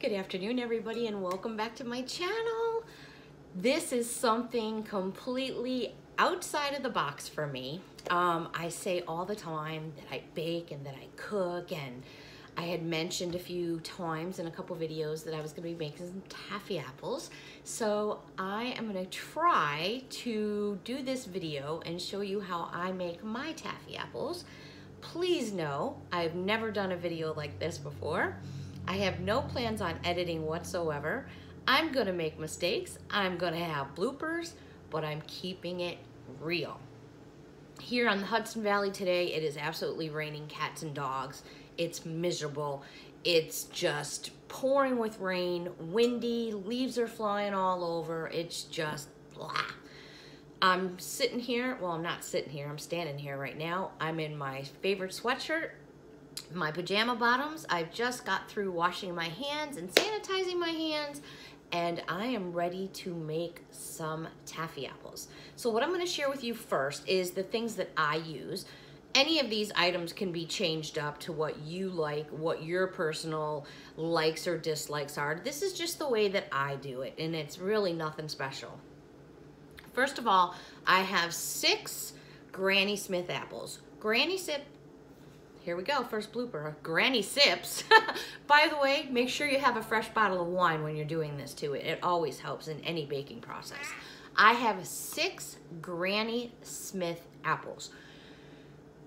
Good afternoon, everybody, and welcome back to my channel. This is something completely outside of the box for me. I say all the time that I bake and that I cook, and I had mentioned a few times in a couple videos that I was going to be making some taffy apples. So I am going to try to do this video and show you how I make my taffy apples. Please know I've never done a video like this before. I have no plans on editing whatsoever. I'm gonna make mistakes, I'm gonna have bloopers, but I'm keeping it real. Here on the Hudson Valley today, it is absolutely raining cats and dogs. It's miserable. It's just pouring with rain, windy, leaves are flying all over. It's just blah. I'm sitting here, well, I'm not sitting here, I'm standing here right now. I'm in my favorite sweatshirt, my pajama bottoms. I've just got through washing my hands and sanitizing my hands, and I am ready to make some taffy apples. So what I'm going to share with you first is the things that I use. Any of these items can be changed up to what you like, what your personal likes or dislikes are. This is just the way that I do it, and it's really nothing special. First of all, I have 6 Granny Smith apples. Granny Smith. Here we go, first blooper, Granny Sips. By the way, make sure you have a fresh bottle of wine when you're doing this too. It always helps in any baking process. I have 6 Granny Smith apples.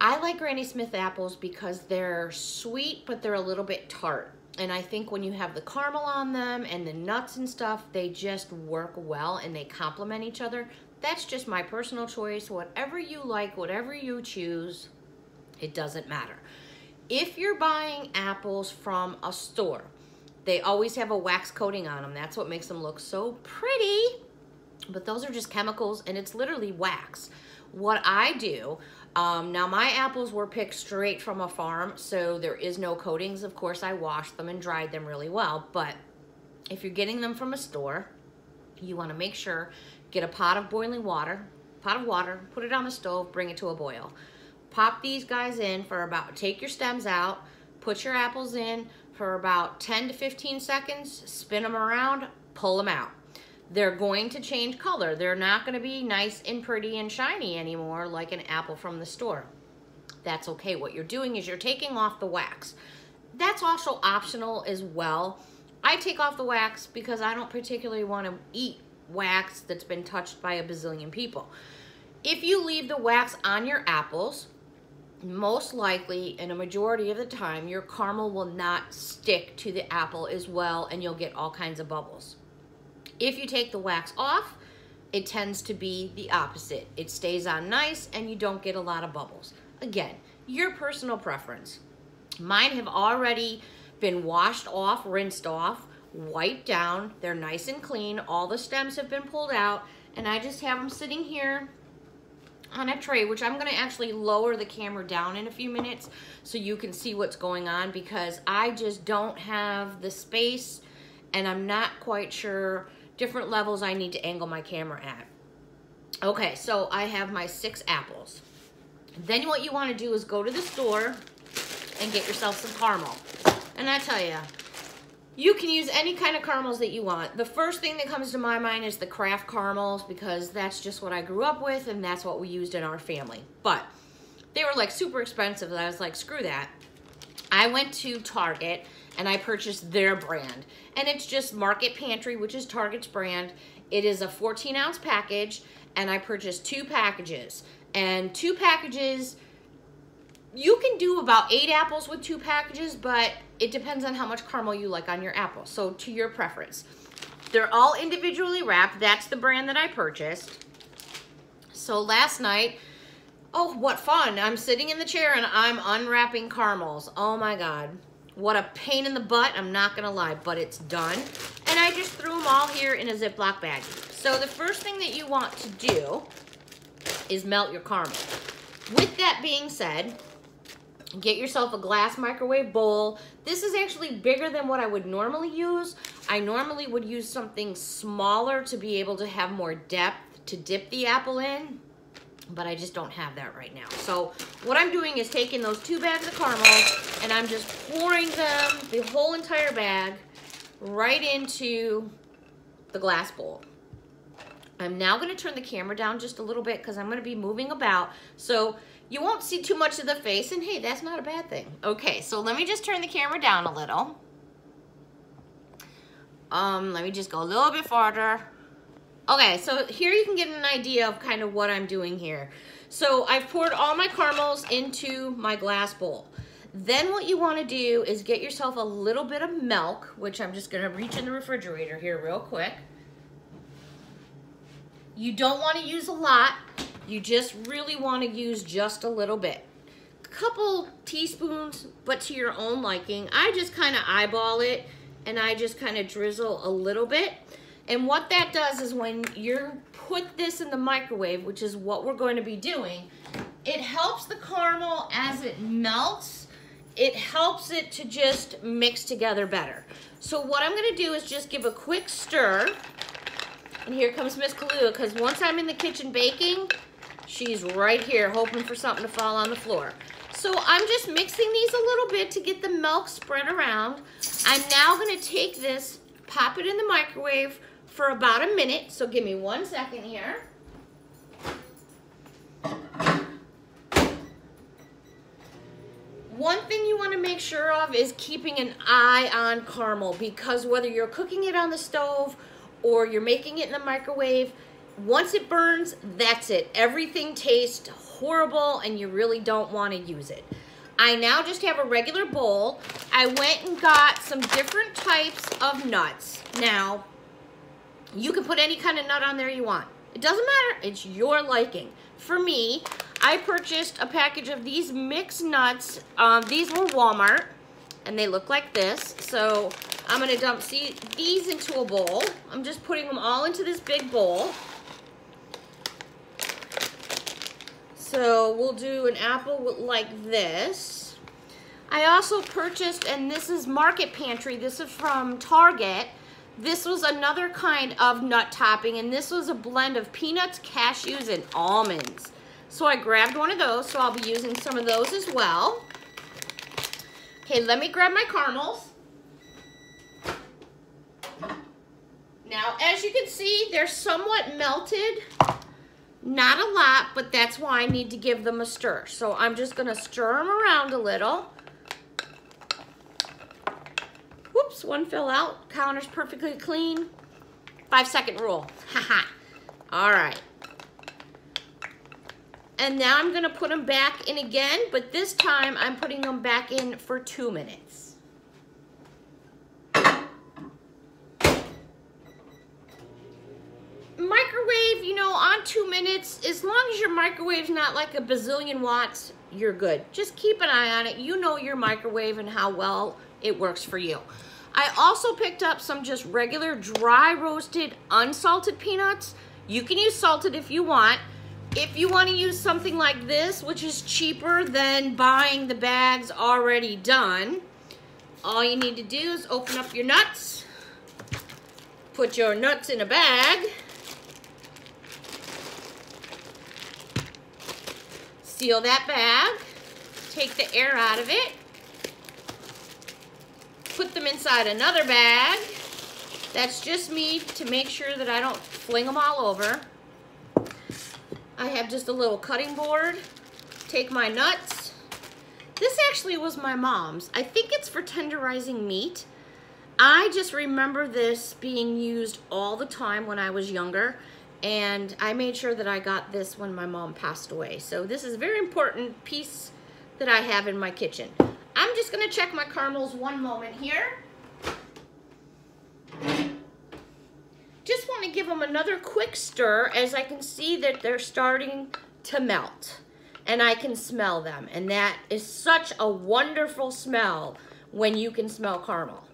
I like Granny Smith apples because they're sweet, but they're a little bit tart. And I think when you have the caramel on them and the nuts and stuff, they just work well and they complement each other. That's just my personal choice. Whatever you like, whatever you choose, it doesn't matter. If you're buying apples from a store, they always have a wax coating on them. That's what makes them look so pretty, but those are just chemicals and it's literally wax. What I do, now my apples were picked straight from a farm, so there is no coatings. Of course, I washed them and dried them really well, but if you're getting them from a store, you want to make sure, get a pot of boiling water, put it on the stove, bring it to a boil. Pop these guys in for about, take your stems out, put your apples in for about 10 to 15 seconds, spin them around, pull them out. They're going to change color. They're not going to be nice and pretty and shiny anymore like an apple from the store. That's okay. What you're doing is you're taking off the wax. That's also optional as well. I take off the wax because I don't particularly want to eat wax that's been touched by a bazillion people. If you leave the wax on your apples, most likely, and a majority of the time, your caramel will not stick to the apple as well, and you'll get all kinds of bubbles. If you take the wax off, it tends to be the opposite. It stays on nice, and you don't get a lot of bubbles. Again, your personal preference. Mine have already been washed off, rinsed off, wiped down. They're nice and clean. All the stems have been pulled out, and I just have them sitting here on a tray, which I'm going to actually lower the camera down in a few minutes so you can see what's going on, because I just don't have the space and I'm not quite sure different levels I need to angle my camera at. Okay, so I have my 6 apples. Then what you want to do is go to the store and get yourself some caramel. And I tell you, you can use any kind of caramels that you want. The first thing that comes to my mind is the Kraft caramels, because that's just what I grew up with and that's what we used in our family. But they were like super expensive and I was like, screw that. I went to Target and I purchased their brand. And it's just Market Pantry, which is Target's brand. It is a 14-ounce package, and I purchased 2 packages. And 2 packages, you can do about 8 apples with 2 packages, but it depends on how much caramel you like on your apple. So to your preference. They're all individually wrapped. That's the brand that I purchased. So last night, oh, what fun. I'm sitting in the chair and I'm unwrapping caramels. Oh my God. What a pain in the butt, I'm not gonna lie, but it's done. And I just threw them all here in a Ziploc bag. So the first thing that you want to do is melt your caramel. With that being said, get yourself a glass microwave bowl. This is actually bigger than what I would normally use. I normally would use something smaller to be able to have more depth to dip the apple in, but I just don't have that right now. So what I'm doing is taking those 2 bags of caramel and I'm just pouring them, the whole entire bag, right into the glass bowl. I'm now gonna turn the camera down just a little bit because I'm gonna be moving about. So you won't see too much of the face, and hey, that's not a bad thing. Okay, so let me just turn the camera down a little. Let me just go a little bit farther. Okay, so here you can get an idea of kind of what I'm doing here. So I've poured all my caramels into my glass bowl. Then what you want to do is get yourself a little bit of milk, which I'm just going to reach in the refrigerator here real quick. You don't want to use a lot. You just really want to use just a little bit. A couple teaspoons, but to your own liking. I just kind of eyeball it, and I just kind of drizzle a little bit. And what that does is when you put this in the microwave, which is what we're going to be doing, it helps the caramel as it melts. It helps it to just mix together better. So what I'm going to do is just give a quick stir. And here comes Miss Kahlua, because once I'm in the kitchen baking, she's right here hoping for something to fall on the floor. So I'm just mixing these a little bit to get the milk spread around. I'm now going to take this, pop it in the microwave for about a minute. So give me 1 second here. One thing you want to make sure of is keeping an eye on caramel, because whether you're cooking it on the stove or you're making it in the microwave, once it burns, that's it. Everything tastes horrible and you really don't want to use it. I now just have a regular bowl. I went and got some different types of nuts. Now, you can put any kind of nut on there you want. It doesn't matter, it's your liking. For me, I purchased a package of these mixed nuts. These were Walmart, and they look like this. So I'm gonna dump these into a bowl. I'm just putting them all into this big bowl. So we'll do an apple like this. I also purchased, and this is Market Pantry, this is from Target. This was another kind of nut topping, and this was a blend of peanuts, cashews, and almonds. So I grabbed one of those, so I'll be using some of those as well. Okay, let me grab my caramels. Now, as you can see, they're somewhat melted. Not a lot, but that's why I need to give them a stir. So I'm just gonna stir them around a little. Whoops, one fell out. Counter's perfectly clean. 5-second rule. Haha. All right. And now I'm gonna put them back in again, but this time I'm putting them back in for 2 minutes. Microwave, you know, on 2 minutes, as long as your microwave's not like a bazillion watts, you're good. Just keep an eye on it. You know your microwave and how well it works for you. I also picked up some just regular dry roasted unsalted peanuts. You can use salted if you want. If you want to use something like this, which is cheaper than buying the bags already done, all you need to do is open up your nuts, put your nuts in a bag, seal that bag, take the air out of it, put them inside another bag. That's just me to make sure that I don't fling them all over. I have just a little cutting board. Take my nuts. This actually was my mom's. I think it's for tenderizing meat. I just remember this being used all the time when I was younger, and I made sure that I got this when my mom passed away. So this is a very important piece that I have in my kitchen. I'm just gonna check my caramels one moment here. Just want to give them another quick stir, as I can see that they're starting to melt and I can smell them, and that is such a wonderful smell when you can smell caramel,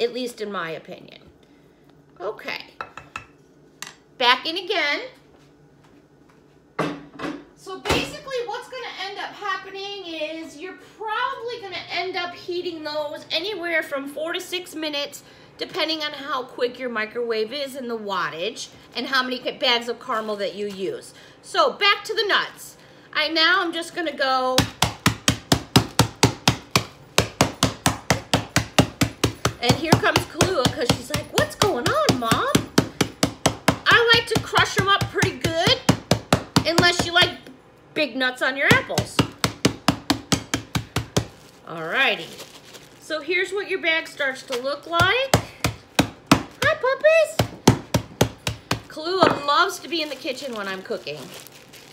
at least in my opinion. Okay, back in again. So basically what's going to end up happening is you're probably going to end up heating those anywhere from 4 to 6 minutes, depending on how quick your microwave is and the wattage and how many bags of caramel that you use. So back to the nuts. I'm just gonna go And here comes Kahlua because she's like, what's going on, Mom? I like to crush them up pretty good, unless you like big nuts on your apples. Alrighty. So here's what your bag starts to look like. Hi, puppies. Kahlua loves to be in the kitchen when I'm cooking.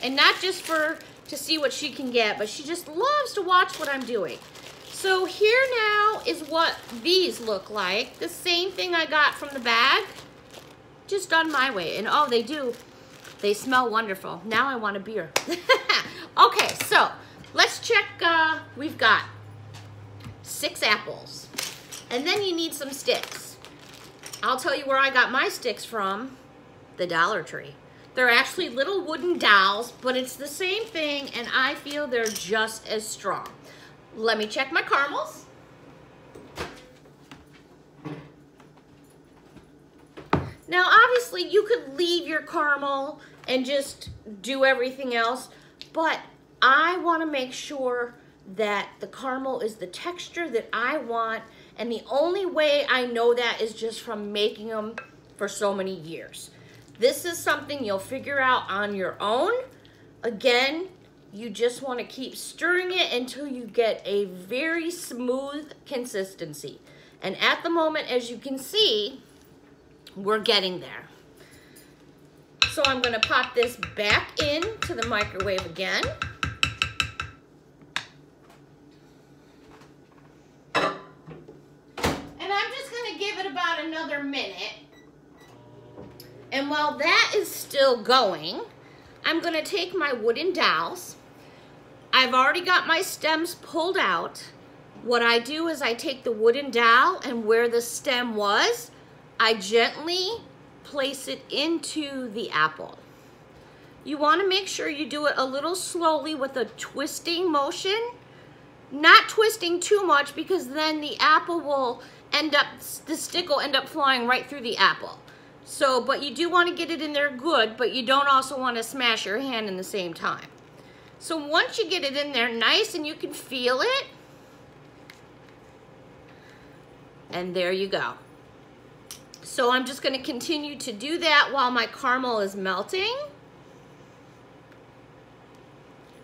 And not just to see what she can get, but she just loves to watch what I'm doing. So here now is what these look like. The same thing I got from the bag, just done my way. And oh, they do. They smell wonderful. Now I want a beer. Okay, so let's check. We've got 6 apples. And then you need some sticks. I'll tell you where I got my sticks from. The Dollar Tree. They're actually little wooden dowels, but it's the same thing, and I feel they're just as strong. Let me check my caramels. Now, obviously, you could leave your caramel and just do everything else, but I want to make sure that the caramel is the texture that I want, and the only way I know that is just from making them for so many years. This is something you'll figure out on your own. Again, you just want to keep stirring it until you get a very smooth consistency. And at the moment, as you can see, we're getting there. So I'm going to pop this back into the microwave again. And I'm just going to give it about another minute. And while that is still going, I'm going to take my wooden dowels. I've already got my stems pulled out. What I do is I take the wooden dowel, and where the stem was, I gently place it into the apple. You want to make sure you do it a little slowly with a twisting motion. Not twisting too much, because then the apple will end up, the stick will end up flying right through the apple. So, but you do want to get it in there good, but you don't also want to smash your hand in the same time. So once you get it in there nice and you can feel it, and there you go. So I'm just going to continue to do that while my caramel is melting.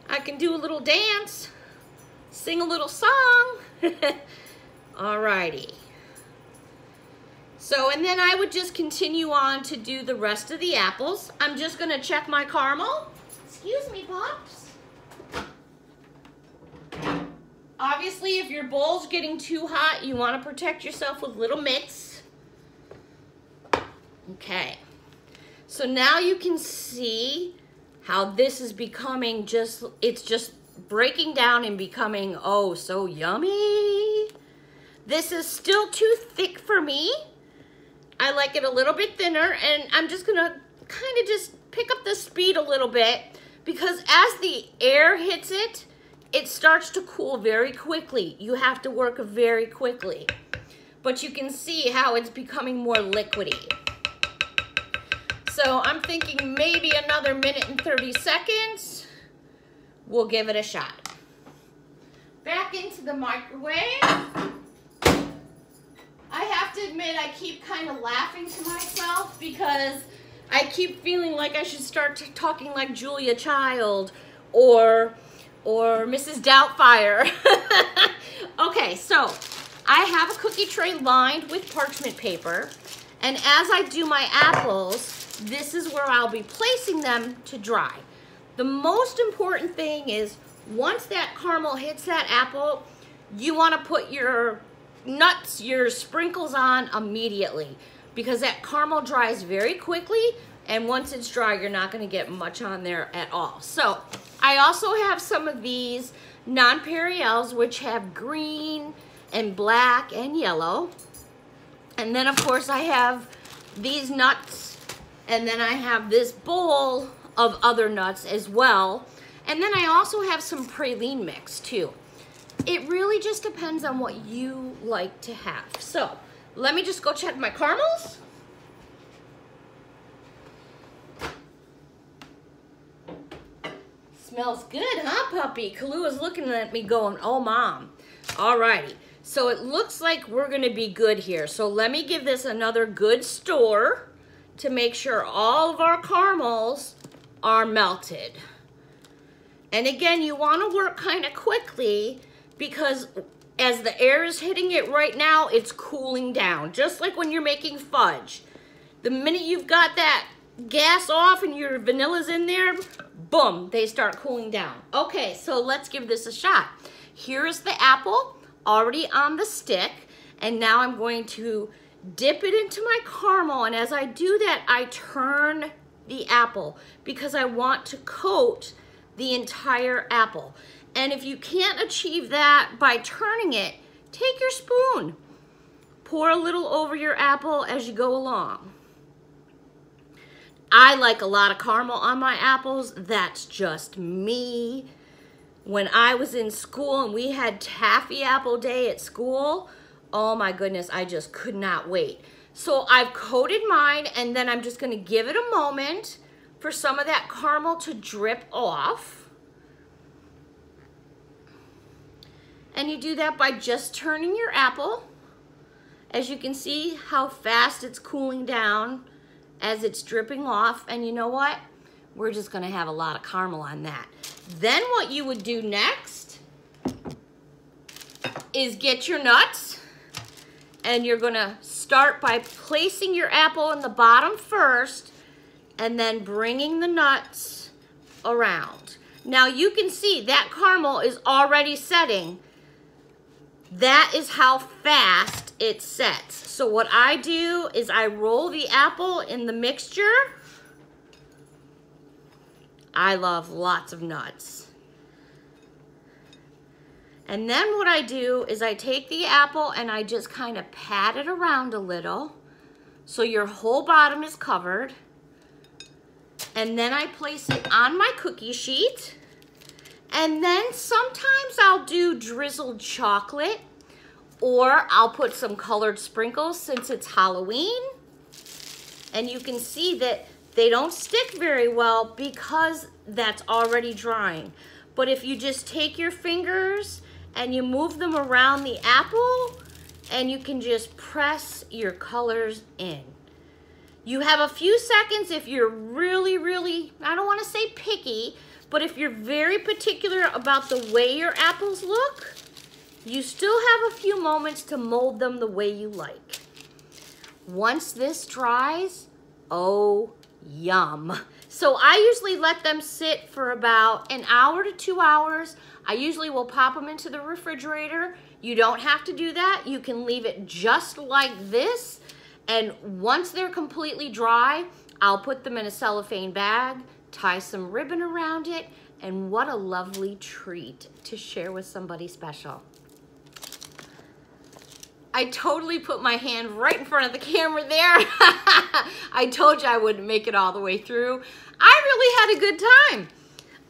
I can do a little dance, sing a little song. Alrighty. So, and then I would just continue on to do the rest of the apples. I'm just going to check my caramel. Excuse me, Pops. Obviously, if your bowl's getting too hot, you want to protect yourself with little mitts. Okay. So now you can see how this is becoming just, it's just breaking down and becoming, oh, so yummy. This is still too thick for me. I like it a little bit thinner, and I'm just gonna kind of just pick up the speed a little bit, because as the air hits it, it starts to cool very quickly. You have to work very quickly. But you can see how it's becoming more liquidy. So I'm thinking maybe another minute and 30 seconds. We'll give it a shot. Back into the microwave. I have to admit, I keep kind of laughing to myself because I keep feeling like I should start talking like Julia Child or Mrs. Doubtfire. Okay, so I have a cookie tray lined with parchment paper, and as I do my apples, this is where I'll be placing them to dry. The most important thing is once that caramel hits that apple, you want to put your nuts, your sprinkles on immediately, because that caramel dries very quickly, and once it's dry, you're not going to get much on there at all. So I also have some of these nonpareils, which have green and black and yellow, and then of course I have these nuts, and then I have this bowl of other nuts as well, and then I also have some praline mix too. It really just depends on what you like to have. So let me just go check my caramels. Smells good, huh, puppy? Kalua's looking at me going, oh, Mom. Alrighty. So it looks like we're gonna be good here. So let me give this another good stir to make sure all of our caramels are melted. And again, you wanna work kind of quickly because as the air is hitting it right now, it's cooling down, just like when you're making fudge. The minute you've got that gas off and your vanilla's in there, boom, they start cooling down. Okay, so let's give this a shot. Here is the apple already on the stick, and now I'm going to dip it into my caramel, and as I do that, I turn the apple because I want to coat the entire apple. And if you can't achieve that by turning it, take your spoon, pour a little over your apple as you go along. I like a lot of caramel on my apples. That's just me. When I was in school and we had taffy apple day at school, oh my goodness, I just could not wait. So I've coated mine, and then I'm just gonna give it a moment for some of that caramel to drip off. And you do that by just turning your apple. As you can see how fast it's cooling down as it's dripping off. And you know what? We're just gonna have a lot of caramel on that. Then what you would do next is get your nuts, and you're gonna start by placing your apple in the bottom first and then bringing the nuts around. Now you can see that caramel is already setting. That is how fast it sets. So what I do is I roll the apple in the mixture. I love lots of nuts. And then what I do is I take the apple and I just kind of pat it around a little so your whole bottom is covered. And then I place it on my cookie sheet. And then sometimes I'll do drizzled chocolate, or I'll put some colored sprinkles since it's Halloween. And you can see that they don't stick very well because that's already drying. But if you just take your fingers and you move them around the apple, and you can just press your colors in. You have a few seconds if you're really, I don't want to say picky, but if you're very particular about the way your apples look, you still have a few moments to mold them the way you like. Once this dries, oh, yum. So I usually let them sit for about an hour to 2 hours. I usually will pop them into the refrigerator. You don't have to do that. You can leave it just like this. And once they're completely dry, I'll put them in a cellophane bag, tie some ribbon around it, and what a lovely treat to share with somebody special. I totally put my hand right in front of the camera there. I told you I wouldn't make it all the way through. I really had a good time.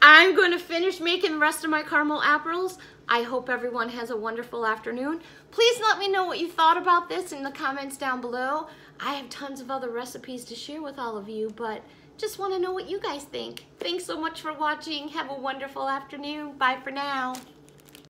I'm going to finish making the rest of my caramel apples. I hope everyone has a wonderful afternoon. Please let me know what you thought about this in the comments down below. I have tons of other recipes to share with all of you, but just want to know what you guys think. Thanks so much for watching. Have a wonderful afternoon. Bye for now.